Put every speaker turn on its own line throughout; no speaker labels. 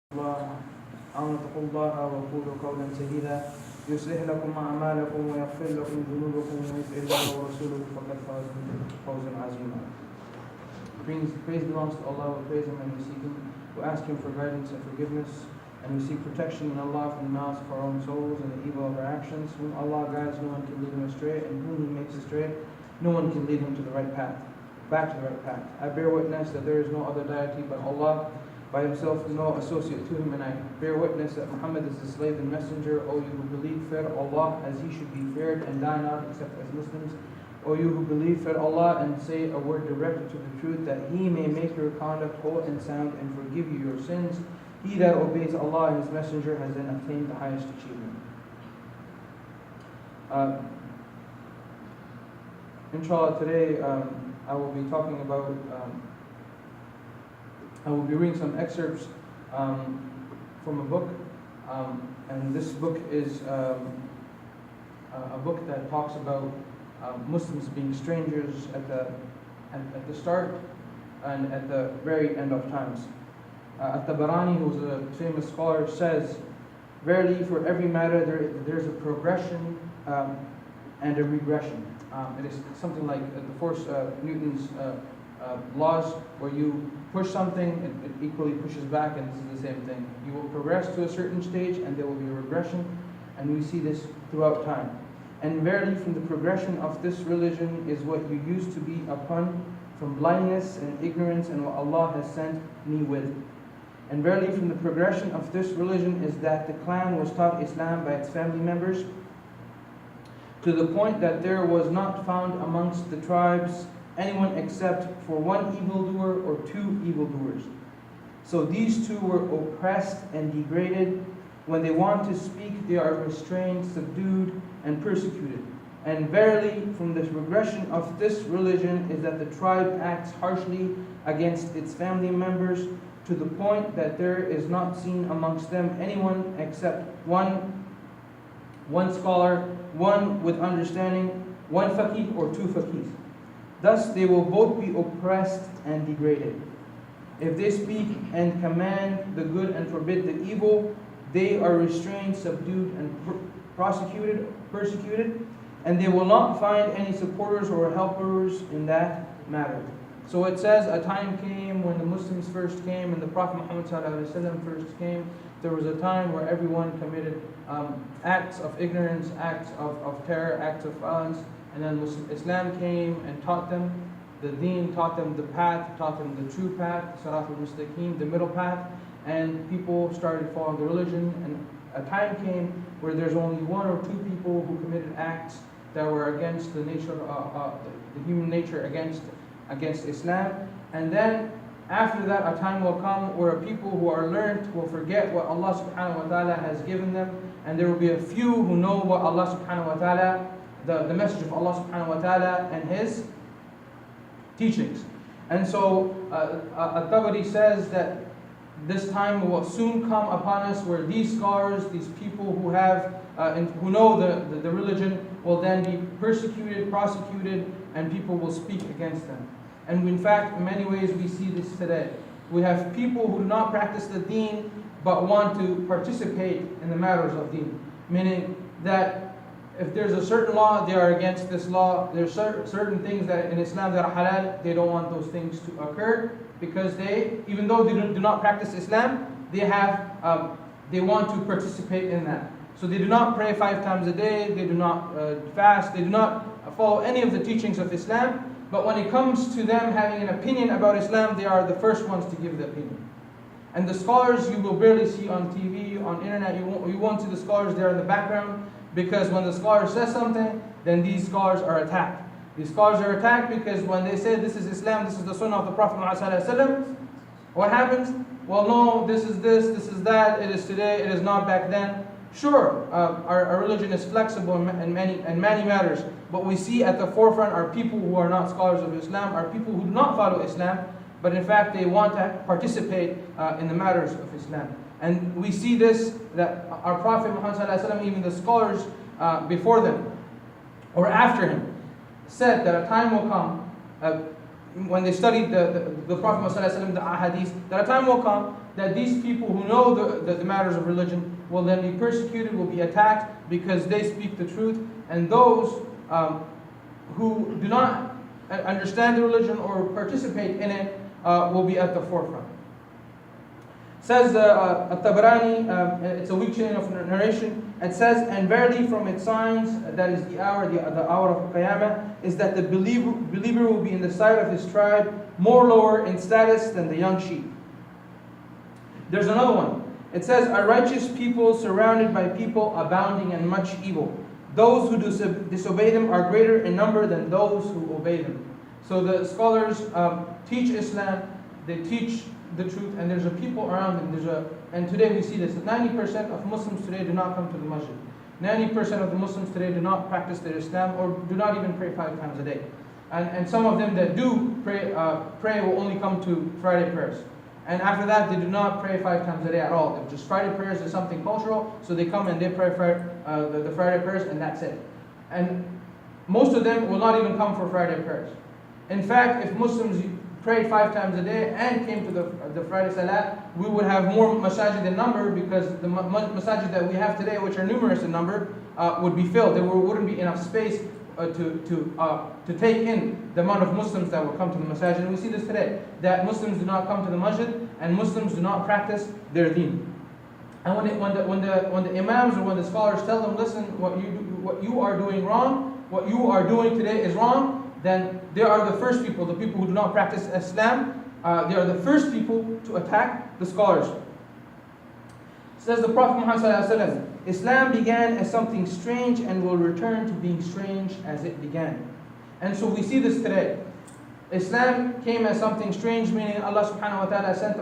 الله أن اتقوا الله وقولوا قولا سديدا يصلح لكم أعمالكم ويغفر لكم ذنوبكم ومن يطع الله ورسوله فقد فاز فوزا عظيما. Praise belongs to Allah. We praise Him and we seek Him. We ask Him for guidance and forgiveness, and we seek protection in Allah from the malice of our own souls and the evil of our actions. Whom Allah guides, no one can lead him astray, and whom He makes astray, no one can lead him to the right path, back to the right path. I bear witness that there is no other deity but Allah. By Himself is no associate to Him, and I bear witness that Muhammad is the slave and messenger. O you who believe, fear Allah as He should be feared, and die not except as Muslims. O you who believe, fear Allah and say a word directed to the truth, that He may make your conduct whole and sound and forgive you your sins. He that obeys Allah and His messenger has then attained the highest achievement. Inshallah, today I will be talking about I will be reading some excerpts from a book, and this book is a book that talks about Muslims being strangers at the start and at the very end of times. At-Tabarani, who is a famous scholar, says, "Verily, for every matter there's a progression and a regression." It is something like the force Newton's laws, where you push something, it equally pushes back, and this is the same thing. You will progress to a certain stage, and there will be a regression, and we see this throughout time. And verily, from the progression of this religion is what you used to be upon, from blindness and ignorance, and what Allah has sent me with. And verily, from the progression of this religion is that the clan was taught Islam by its family members, to the point that there was not found amongst the tribes anyone except for one evildoer or two evildoers. So these two were oppressed and degraded. When they want to speak, they are restrained, subdued, and persecuted. And verily, from the regression of this religion is that the tribe acts harshly against its family members, to the point that there is not seen amongst them anyone except one scholar, one with understanding, one faqih or two faqihs. Thus they will both be oppressed and degraded. If they speak and command the good and forbid the evil, they are restrained, subdued, and persecuted, and they will not find any supporters or helpers in that matter. So it says, a time came when the Muslims first came and the Prophet Muhammad ﷺ first came. There was a time where everyone committed acts of ignorance, acts of terror, acts of violence. And then Islam came and taught them the deen, taught them the path, taught them the true path, Salahuddin, the middle path, and people started following the religion. And a time came where there's only one or two people who committed acts that were against the nature, the human nature, against Islam. And then after that, a time will come where people who are learned will forget what Allah subhanahu wa ta'ala has given them, and there will be a few who know what Allah subhanahu wa ta'ala, the message of Allah subhanahu wa ta'ala and His teachings. And so At-Tabari says that this time will soon come upon us where these scholars, these people who have who know the religion, will then be persecuted, prosecuted, and people will speak against them. And in fact, in many ways we see this today. We have people who do not practice the deen but want to participate in the matters of deen, meaning that if there's a certain law, they are against this law. There's certain things that in Islam that are halal, they don't want those things to occur, because they, even though they do not practice Islam, they want to participate in that. So they do not pray 5 times a day, they do not fast, they do not follow any of the teachings of Islam. But when it comes to them having an opinion about Islam, they are the first ones to give the opinion. And the scholars you will barely see on TV, on internet, you won't see the scholars there in the background. Because when the scholar says something, then these scholars are attacked. These scholars are attacked because when they say this is Islam, this is the Sunnah of the Prophet ﷺ, what happens? Well, no, this is that, it is today, it is not back then. Sure, our religion is flexible in many matters, but we see at the forefront are people who are not scholars of Islam, are people who do not follow Islam, but in fact they want to participate in the matters of Islam. And we see this, that our Prophet Muhammad ﷺ, even the scholars before them or after him, said that a time will come when they studied the Prophet ﷺ, the ahadith, that a time will come that these people who know the matters of religion will then be persecuted, will be attacked because they speak the truth, and those who do not understand the religion or participate in it will be at the forefront. Says At-Tabarani, it's a weak chain of narration. It says, and verily from its signs, that is the hour of Qiyamah, is that the believer will be in the sight of his tribe more lower in status than the young sheep. There's another one. It says, a righteous people surrounded by people abounding in much evil. Those who disobey them are greater in number than those who obey them. So the scholars teach Islam, they teach the truth, and there's a people around them. And today we see this. 90% of Muslims today do not come to the masjid. 90% of the Muslims today do not practice their Islam or do not even pray 5 times a day. And some of them that do pray will only come to Friday prayers. And after that, they do not pray 5 times a day at all. Just Friday prayers is something cultural, so they come and they pray the Friday prayers, and that's it. And most of them will not even come for Friday prayers. In fact, if Muslims prayed 5 times a day and came to the Friday Salat, we would have more masajid in number, because the masajid that we have today, which are numerous in number, would be filled. There wouldn't be enough space to take in the amount of Muslims that will come to the masajid. And we see this today, that Muslims do not come to the masjid and Muslims do not practice their deen. And when the imams or when the scholars tell them, listen, what you are doing wrong, what you are doing today is wrong, then they are the first people, the people who do not practice Islam, they are the first people to attack the scholars. Says the Prophet Muhammad, Islam began as something strange and will return to being strange as it began. And so we see this today. Islam came as something strange, meaning Allah subhanahu wa ta'ala sent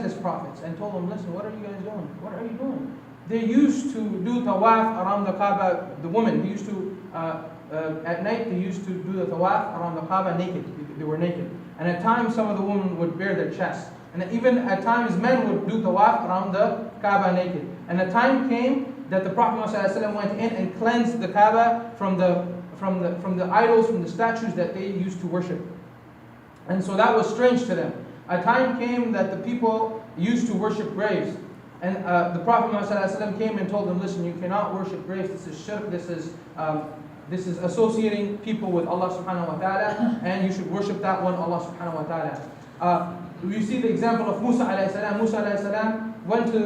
his prophets and told them, listen, what are you guys doing? What are you doing? They used to do tawaf around the Kaaba. The women, they used to, at night, they used to do the tawaf around the Kaaba naked. They were naked. And at times, some of the women would bare their chests. And even at times, men would do tawaf around the Kaaba naked. And a time came that the Prophet ﷺ went in and cleansed the Kaaba from the idols, from the statues that they used to worship. And so that was strange to them. A time came that the people used to worship graves. And the Prophet ﷺ came and told them, listen, you cannot worship graves. This is shirk. This is associating people with Allah subhanahu wa ta'ala, and you should worship that one, Allah subhanahu wa ta'ala. You see the example of Musa alayhi salam. Musa alayhi salam went to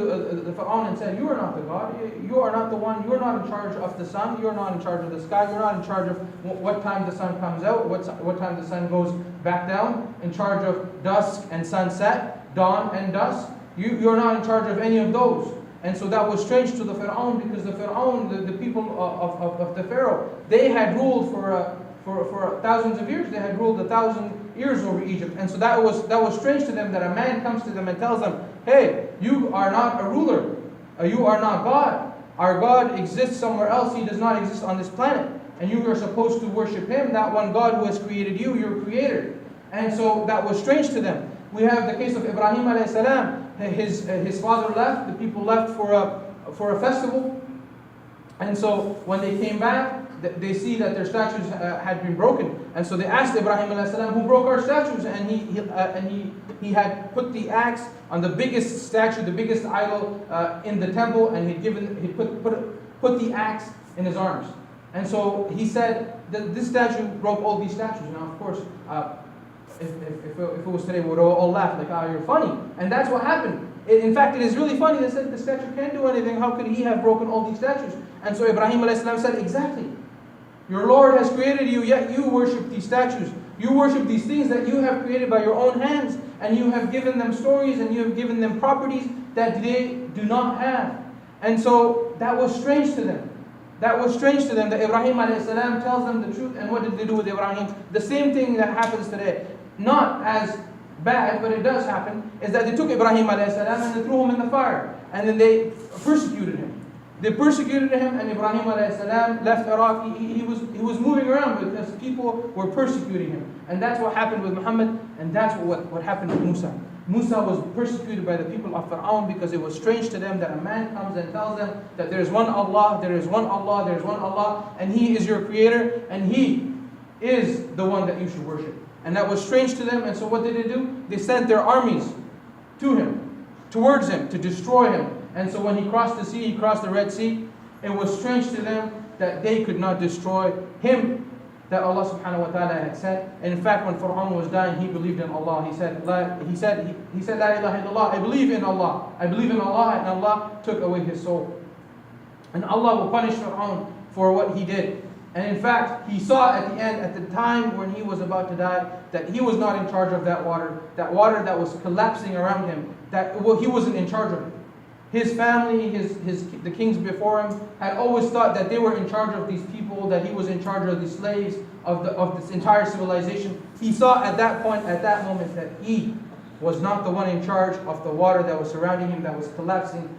the Pharaoh and said, you are not the God, you are not the one, you are not in charge of the sun, you are not in charge of the sky, you are not in charge of what time the sun comes out, what time the sun goes back down, in charge of dusk and sunset, dawn and dusk. You are not in charge of any of those. And so that was strange to the Pharaoh, because the Pharaoh, the people of the Pharaoh, they had ruled for thousands of years. They had ruled 1,000 years over Egypt. And so that was strange to them, that a man comes to them and tells them, hey, you are not a ruler. You are not God. Our God exists somewhere else. He does not exist on this planet. And you are supposed to worship Him, that one God who has created you, your creator. And so that was strange to them. We have the case of Ibrahim alayhi salam. His father left, the people left for a festival. And so when they came back, they see that their statues had been broken. And so they asked Ibrahim alayhi salam, who broke our statues? And he had put the axe on the biggest statue, the biggest idol in the temple, and he put the axe in his arms. And so he said that this statue broke all these statues. Now, of course, if it was today, we would all laugh, like, you're funny. And that's what happened. In fact, it is really funny. They said the statue can't do anything. How could he have broken all these statues? And so Ibrahim alayhi salam said, exactly. Your Lord has created you, yet you worship these statues. You worship these things that you have created by your own hands. And you have given them stories and you have given them properties that they do not have. And so that was strange to them. That was strange to them, that Ibrahim alayhi salam tells them the truth. And what did they do with Ibrahim? The same thing that happens today. Not as bad, but it does happen, is that they took Ibrahim alayhi salam and they threw him in the fire. And then they persecuted him. They persecuted him, and Ibrahim alayhi salam left Iraq. He was moving around because people were persecuting him. And that's what happened with Muhammad, and that's what happened with Musa. Musa was persecuted by the people of Fir'aun because it was strange to them that a man comes and tells them that there is one Allah, there is one Allah, there is one Allah, and He is your creator, and He is the one that you should worship. And that was strange to them, and so what did they do? They sent their armies to him, towards him to destroy him. And so when he crossed the sea, he crossed the Red Sea, it was strange to them that they could not destroy him that Allah subhanahu wa ta'ala had sent. And in fact, when Fir'aun was dying, he believed in Allah. He said, La ilaha illallah, I believe in Allah. I believe in Allah, and Allah took away his soul. And Allah will punish Fir'aun for what he did. And in fact, he saw at the end, at the time when he was about to die, that he was not in charge of that water that was collapsing around him, he wasn't in charge of it. His family, the kings before him, had always thought that they were in charge of these people, that he was in charge of the slaves, of this entire civilization. He saw at that point, at that moment, that he was not the one in charge of the water that was surrounding him, that was collapsing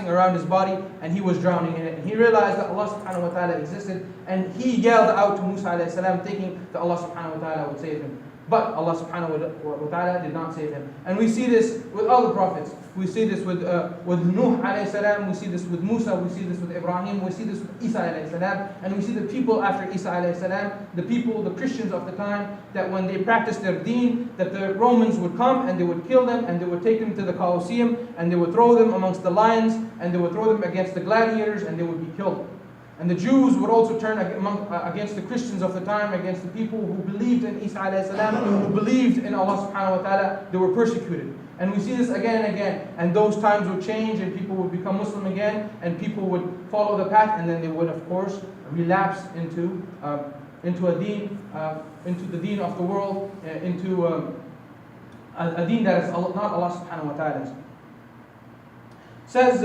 around his body, and he was drowning in it. And he realized that Allah subhanahu wa ta'ala existed, and he yelled out to Musa alayhi salam, thinking that Allah subhanahu wa ta'ala would save him. But Allah subhanahu wa ta'ala did not save him. And we see this with all the prophets. We see this with Nuh alayhi salam, we see this with Musa, we see this with Ibrahim, we see this with Isa alayhi salam, and we see the people after Isa alayhi salam, the Christians of the time, that when they practiced their deen, that the Romans would come and they would kill them, and they would take them to the Colosseum, and they would throw them amongst the lions, and they would throw them against the gladiators, and they would be killed. And the Jews would also turn against the Christians of the time, against the people who believed in Isa alayhi salam, who believed in Allah subhanahu wa ta'ala. They were persecuted. And we see this again and again. And those times would change, and people would become Muslim again, and people would follow the path, and then they would, of course, relapse into a deen, into the deen of the world, into a deen that is not Allah subhanahu wa ta'ala's. Says,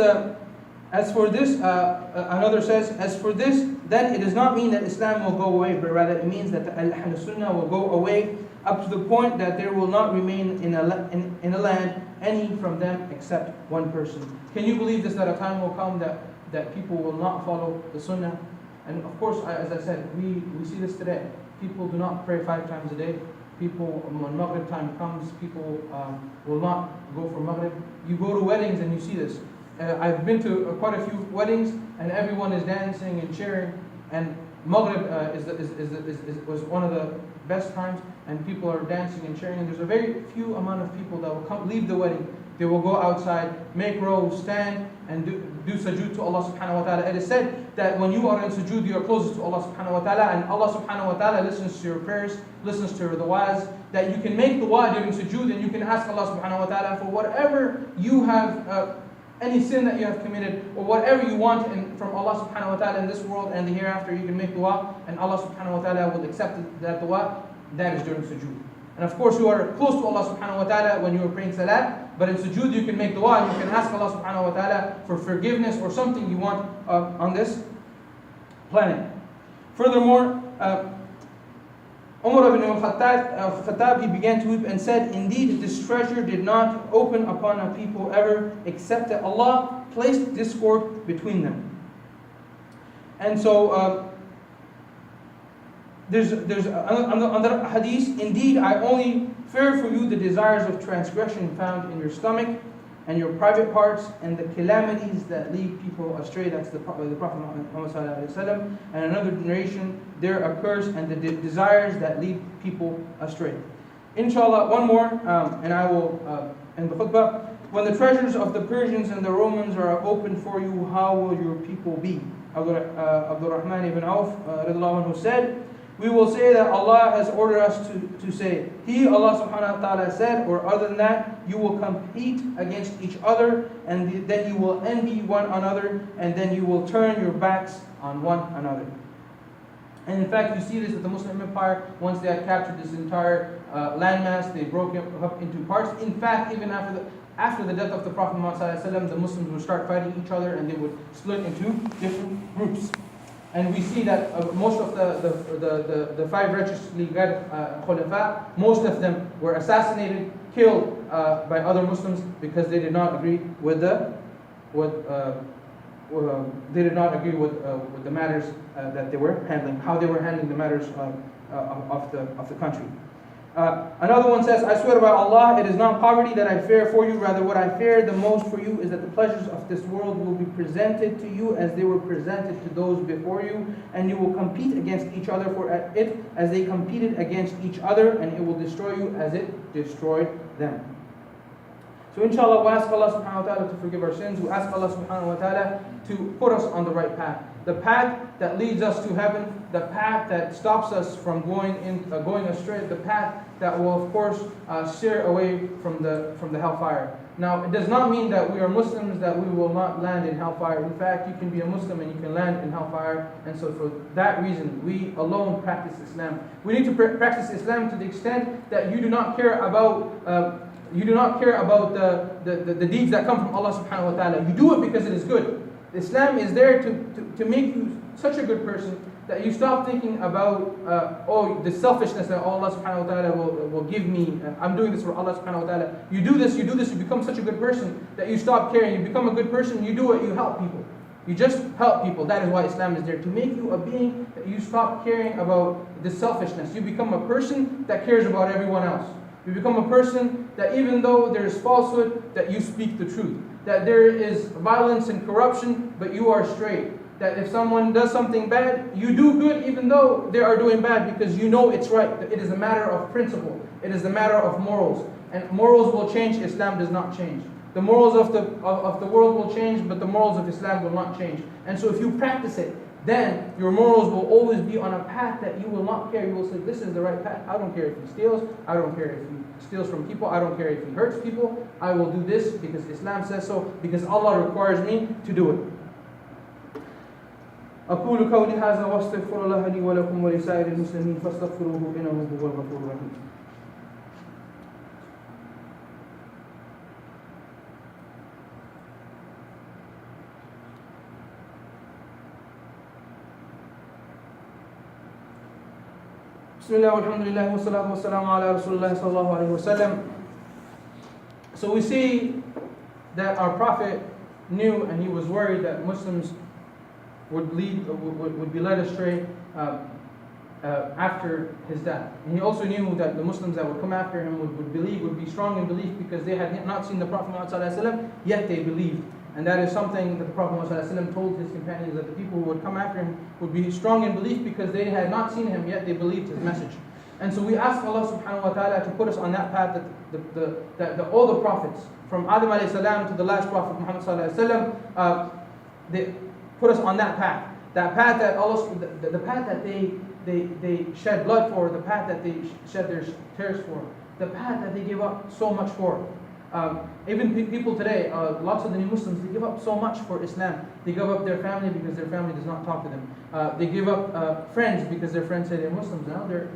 as for this, another says, as for this, then it does not mean that Islam will go away, but rather it means that the Ahl Sunnah will go away up to the point that there will not remain in a land any from them except one person. Can you believe this, that a time will come that people will not follow the Sunnah? And of course, as I said, we see this today. People do not pray 5 times a day. People, when Maghrib time comes, people will not go for Maghrib. You go to weddings and you see this. I've been to quite a few weddings, and everyone is dancing and cheering. And Maghrib was one of the best times, and people are dancing and cheering. And there's a very few amount of people that will leave the wedding. They will go outside, make rows, stand, and do sujood to Allah subhanahu wa ta'ala. It is said that when you are in sujood, you are closest to Allah subhanahu wa ta'ala, and Allah subhanahu wa ta'ala listens to your prayers, listens to your du'as, that you can make du'a during sujood, and you can ask Allah subhanahu wa ta'ala for whatever you have, any sin that you have committed, or whatever you want from Allah subhanahu wa ta'ala in this world and the hereafter. You can make dua, and Allah subhanahu wa ta'ala will accept that dua. That is during sujood. And of course, you are close to Allah subhanahu wa ta'ala when you are praying salat, but in sujood you can make dua, and you can ask Allah subhanahu wa ta'ala for forgiveness or something you want on this planet. Furthermore, Umar ibn al-Khattab, he began to weep and said, indeed, this treasure did not open upon a people ever, except that Allah placed discord between them. And so, there's another hadith, indeed, I only fear for you the desires of transgression found in your stomach and your private parts, and the calamities that lead people astray. That's the Prophet Muhammad sallallahu alaihi wasallam. And another narration, there occurs, and the desires that lead people astray. Inshallah, one more, and I will end the khutbah. When the treasures of the Persians and the Romans are opened for you, how will your people be? Abdul Rahman ibn Auf radiallahu anhu said, we will say that Allah has ordered us to say. He, Allah subhanahu wa ta'ala, said, or other than that, you will compete against each other, and then you will envy one another, and then you will turn your backs on one another. And in fact, you see this with the Muslim Empire. Once they had captured this entire landmass, they broke it up into parts. In fact, even after the death of the Prophet Muhammad sallallahu alaihi wasallam, the Muslims would start fighting each other, and they would split into different groups. And we see that most of the 5 righteously guided khulafa, most of them were assassinated, killed by other Muslims because they did not agree with the matters that they were handling, how they were handling the matters of the country. Another one says, I swear by Allah, it is not poverty that I fear for you, rather what I fear the most for you is that the pleasures of this world will be presented to you as they were presented to those before you, and you will compete against each other for it as they competed against each other, and it will destroy you as it destroyed them. So inshallah, we ask Allah subhanahu wa ta'ala to forgive our sins. We ask Allah subhanahu wa ta'ala to put us on the right path. The path that leads us to heaven, the path that stops us from going astray, the path that will of course steer away from the hellfire. Now, it does not mean that we are Muslims that we will not land in hellfire. In fact, you can be a Muslim and you can land in hellfire. And so for that reason, we alone practice Islam. We need to practice Islam to the extent that you do not care about the deeds that come from Allah subhanahu wa ta'ala. You do it because it is good. Islam is there to make you such a good person that you stop thinking about the selfishness that Allah subhanahu wa ta'ala will give me. I'm doing this for Allah subhanahu wa ta'ala. You do this, you become such a good person that you stop caring. You become a good person, you do it, you help people. You just help people. That is why Islam is there, to make you a being that you stop caring about the selfishness. You become a person that cares about everyone else. You become a person that even though there is falsehood, that you speak the truth. That there is violence and corruption, but you are straight. That if someone does something bad, you do good even though they are doing bad, because you know it's right. It is a matter of principle. It is a matter of morals. And morals will change, Islam does not change. The morals of the world will change, but the morals of Islam will not change. And so if you practice it, then your morals will always be on a path that you will not care. You will say, this is the right path. I don't care if he steals. I don't care if he steals from people. I don't care if he hurts people. I will do this because Islam says so, because Allah requires me to do it. أقول قولي هذا واستغفر الله لي ولكم ولسائر المسلمين فاستغفروه إنه هو الغفور الرحيم. بسم الله والحمد لله والصلاة والسلام على رسول الله صلى الله عليه وسلم. So we see that our Prophet knew and he was worried that Muslims would be led astray after his death. And he also knew that the Muslims that would come after him would be strong in belief, because they had not seen the Prophet ﷺ, yet they believed. And that is something that the Prophet ﷺ told his companions, that the people who would come after him would be strong in belief because they had not seen him, yet they believed his message. And so we ask Allah subhanahu wa ta'ala to put us on that path, that all the prophets, from Adam alayhi salam to the last Prophet Muhammad sallallahu alayhi wasallam, they put us on that path. That path that Allah, the path that they shed blood for, the path that they shed their tears for, the path that they give up so much for. Even people today, lots of the new Muslims, they give up so much for Islam. They give up their family because their family does not talk to them. They give up friends because their friends say they're Muslims now. They're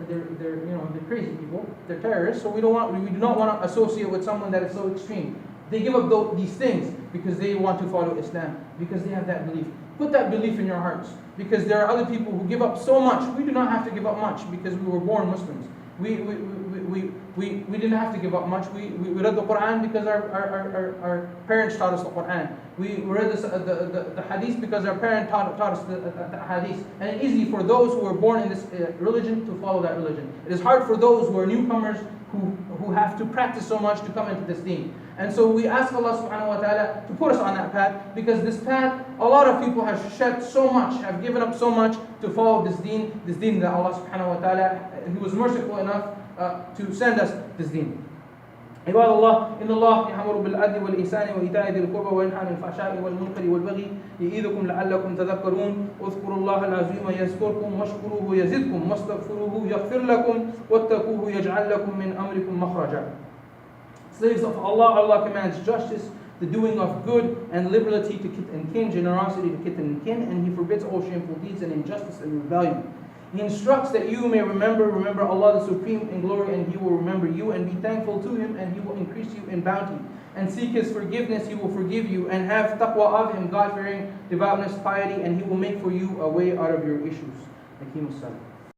crazy people. They're terrorists. So we do not want to associate with someone that is so extreme. They give up these things because they want to follow Islam, because they have that belief. Put that belief in your hearts, because there are other people who give up so much. We do not have to give up much because we were born Muslims. We didn't have to give up much. We read the Quran because our parents taught us the Quran. We read the hadith because our parents taught us the hadith. And it's easy for those who are born in this religion to follow that religion. It is hard for those who are newcomers who have to practice so much to come into this deen. And so we ask Allah subhanahu wa ta'ala to put us on that path, because this path, a lot of people have shed so much, have given up so much to follow this deen that Allah subhanahu wa ta'ala, He was merciful enough to send us this deen. عباد الله إن الله يأمر بالعدل والإحسان وإيتاء ذي القربى وينهى عن الفحشاء والمنكر والبغي يعظكم لعلكم تذكرون اذكروا الله العظيم يذكركم واشكروه يزدكم واستغفروه يغفر لكم واتقوه يجعل لكم من أمركم مخرجا. Slaves of Allah, Allah commands justice, the doing of good, and liberality to kith and kin, generosity to kith and kin, and He forbids all shameful deeds and injustice and rebellion. He instructs that you may remember Allah the Supreme in glory, and He will remember you, and be thankful to Him, and He will increase you in bounty. And seek His forgiveness, He will forgive you, and have taqwa of Him, God-fearing, devoutness, piety, and He will make for you a way out of your issues. Hakim as-salam.